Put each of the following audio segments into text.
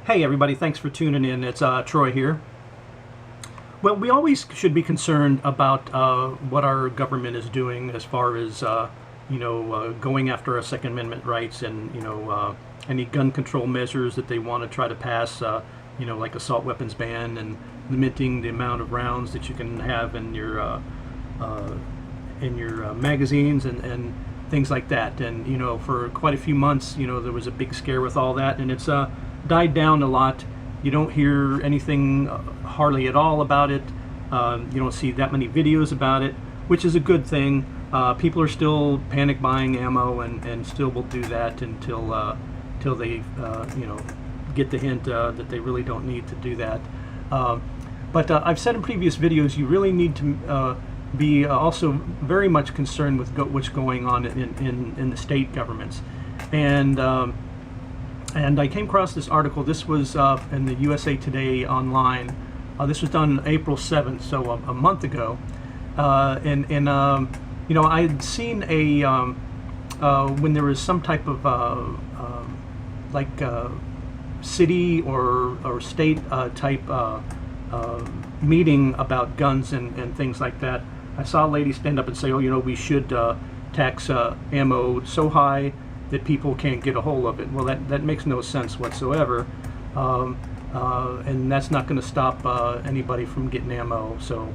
Hey everybody, thanks for tuning in. It's Troy here. Well, we always should be concerned about what our government is doing as far as going after our Second Amendment rights and any gun control measures that they want to try to pass. Like assault weapons ban and limiting the amount of rounds that you can have in your magazines and things like that. And for quite a few months, there was a big scare with all that, and it's died down a lot. You don't hear anything hardly at all about it. You don't see that many videos about it, which is a good thing. People are still panic buying ammo and still will do that until they get the hint that they really don't need to do that. But I've said in previous videos, you really need to be also very much concerned with what's going on in the state governments. And I came across this article. This was in the USA Today online. This was done April 7th, so a month ago. I had seen when there was some type of city or state type meeting about guns and things like that. I saw a lady stand up and say, we should tax ammo so high that people can't get a hold of it. Well, that makes no sense whatsoever, and that's not going to stop anybody from getting ammo. So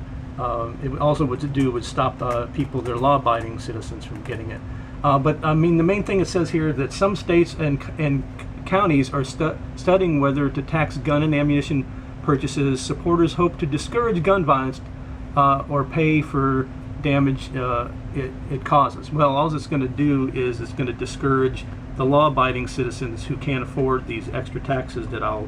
it also would stop people, their law-abiding citizens, from getting it. But I mean, the main thing it says here that some states and counties are studying whether to tax gun and ammunition purchases. Supporters hope to discourage gun violence or pay for damage it causes. Well, all it's going to do is it's going to discourage the law-abiding citizens who can't afford these extra taxes that I'll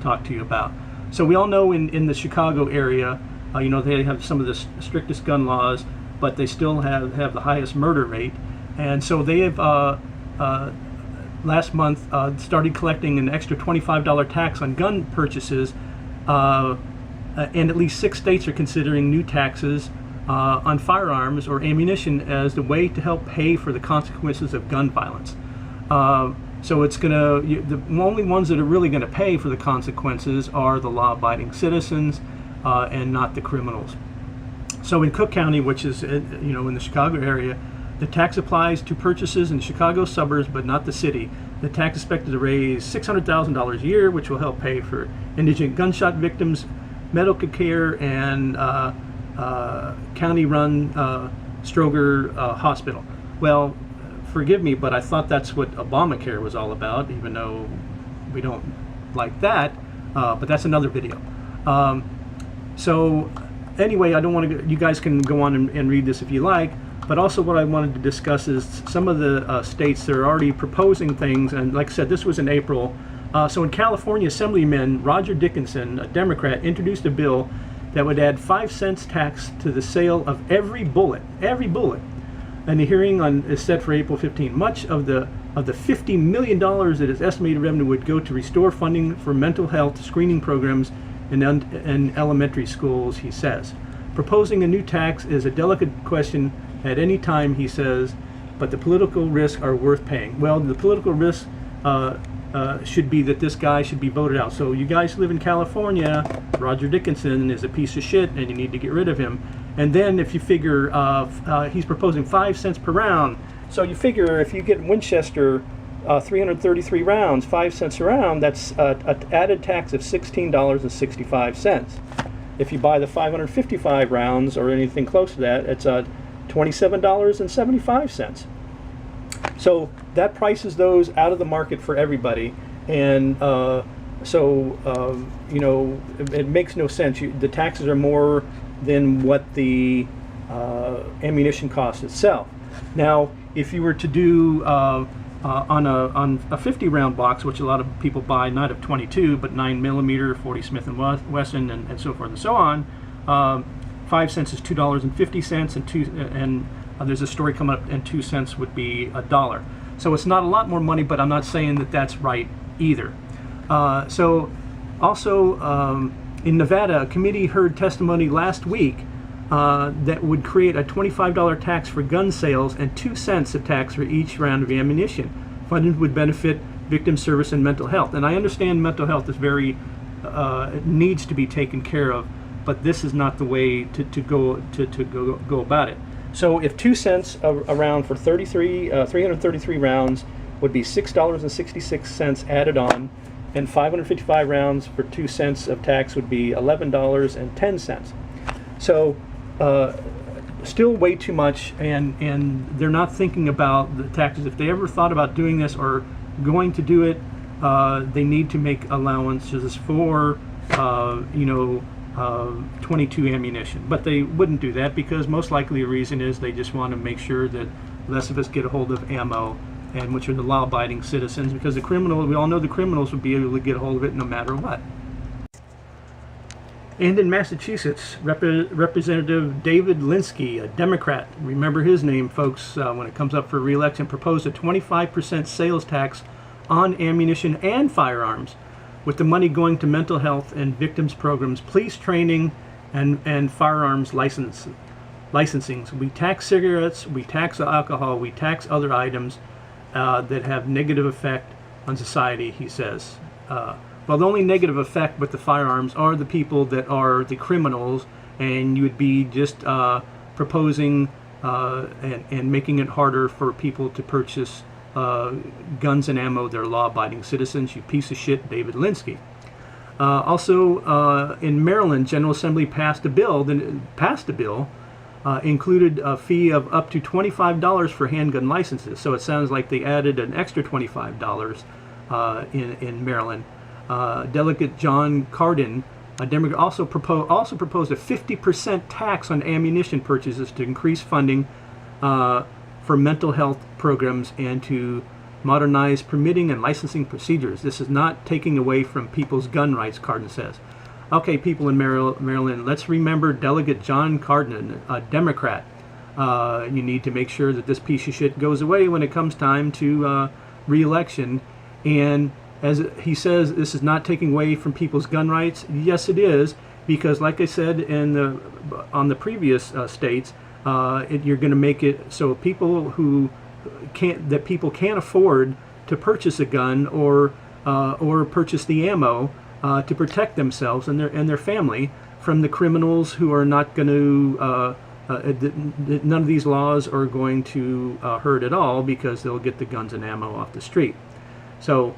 talk to you about. So we all know in the Chicago area, they have some of the strictest gun laws, but they still have the highest murder rate. And so they have last month started collecting an extra $25 tax on gun purchases, and at least 6 states are considering new taxes on firearms or ammunition as the way to help pay for the consequences of gun violence. So it's the only ones that are really going to pay for the consequences are the law-abiding citizens and not the criminals. So in Cook County, which is in the Chicago area, the tax applies to purchases in the Chicago suburbs, but not the city. The tax is expected to raise $600,000 a year, which will help pay for indigent gunshot victims, medical care, and county-run Stroger Hospital. Well, forgive me, but I thought that's what Obamacare was all about, even though we don't like that, but that's another video. So anyway, I don't want to. You guys can go on and read this if you like. But also, what I wanted to discuss is some of the states that are already proposing things. And like I said, this was in April. So in California, Assemblyman Roger Dickinson, a Democrat, introduced a bill that would add 5 cents tax to the sale of every bullet. And the hearing is set for April 15. Much of the $50 million that is estimated revenue would go to restore funding for mental health screening programs in elementary schools, he says. Proposing a new tax is a delicate question at any time, he says, but the political risks are worth paying. Well, the political risks should be that this guy should be voted out. So you guys live in California, Roger Dickinson is a piece of shit and you need to get rid of him. And then if you figure he's proposing 5 cents per round, so you figure if you get Winchester 333 rounds, 5 cents a round, that's an added tax of $16.65. If you buy the 555 rounds or anything close to that, it's $27.75. So that prices those out of the market for everybody, and it makes no sense. The taxes are more than what the ammunition costs itself. Now, if you were to do on a 50-round box, which a lot of people buy, not of 22, but 9mm, 40 Smith & Wesson, and so forth and so on, 5 cents is $2.50, and there's a story coming up, and 2 cents would be $1. So it's not a lot more money, but I'm not saying that that's right either. So also in Nevada, a committee heard testimony last week that would create a $25 tax for gun sales and 2 cents of tax for each round of ammunition. Funding would benefit victim service and mental health. And I understand mental health is very needs to be taken care of, but this is not the way to go about it. So if 2 cents a round for 333 rounds would be $6.66 added on, and 555 rounds for 2 cents of tax would be $11.10. So still way too much, and they're not thinking about the taxes. If they ever thought about doing this or going to do it, they need to make allowances for 22 ammunition. But they wouldn't do that because most likely the reason is they just want to make sure that less of us get a hold of ammo, and which are the law-abiding citizens, because the criminal, we all know the criminals would be able to get a hold of it no matter what. And in Massachusetts, Representative David Linsky, a Democrat, remember his name, folks, when it comes up for re-election, proposed a 25% sales tax on ammunition and firearms, with the money going to mental health and victims programs, police training, and firearms licensing. We tax cigarettes, we tax alcohol, we tax other items that have negative effect on society, he says. Well, the only negative effect with the firearms are the people that are the criminals, and you would be just proposing and making it harder for people to purchase guns and ammo. They're law-abiding citizens. You piece of shit, David Linsky. Also, in Maryland, General Assembly passed a bill. Included a fee of up to $25 for handgun licenses. So it sounds like they added an extra $25 in Maryland. Delegate John Cardin, a Democrat, also proposed a 50% tax on ammunition purchases to increase funding for mental health programs and to modernize permitting and licensing procedures. This is not taking away from people's gun rights, Cardin says. Okay, people in Maryland, let's remember Delegate John Cardin, a Democrat. You need to make sure that this piece of shit goes away when it comes time to re-election. And as he says, this is not taking away from people's gun rights. Yes, it is, because like I said on the previous states, you're going to make it so people who can't afford to purchase a gun or purchase the ammo to protect themselves and their family from the criminals who are not going to. None of these laws are going to hurt at all because they'll get the guns and ammo off the street. So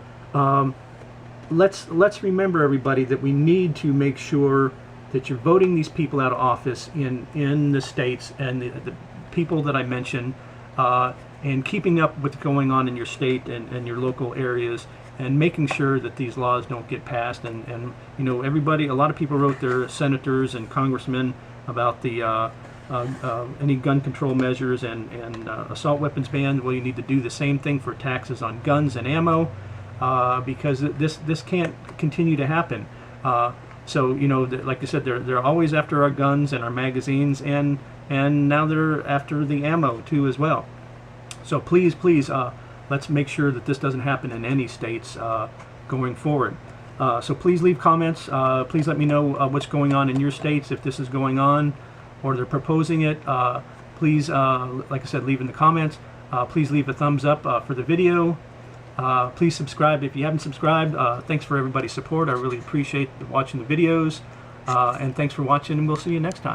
let's remember, everybody, that we need to make sure that you're voting these people out of office in the states and the people that I mentioned, and keeping up with what's going on in your state and your local areas, and making sure that these laws don't get passed. And everybody, a lot of people wrote their senators and congressmen about the any gun control measures and assault weapons ban. Well, you need to do the same thing for taxes on guns and ammo, because this can't continue to happen. So like I said, they're always after our guns and our magazines, and now they're after the ammo too as well. So please, let's make sure that this doesn't happen in any states going forward. So please leave comments. Please let me know what's going on in your states, if this is going on or they're proposing it. Please, like I said, leave in the comments. Please leave a thumbs up for the video. Please subscribe if you haven't subscribed. Thanks for everybody's support. I really appreciate watching the videos. And thanks for watching, and we'll see you next time.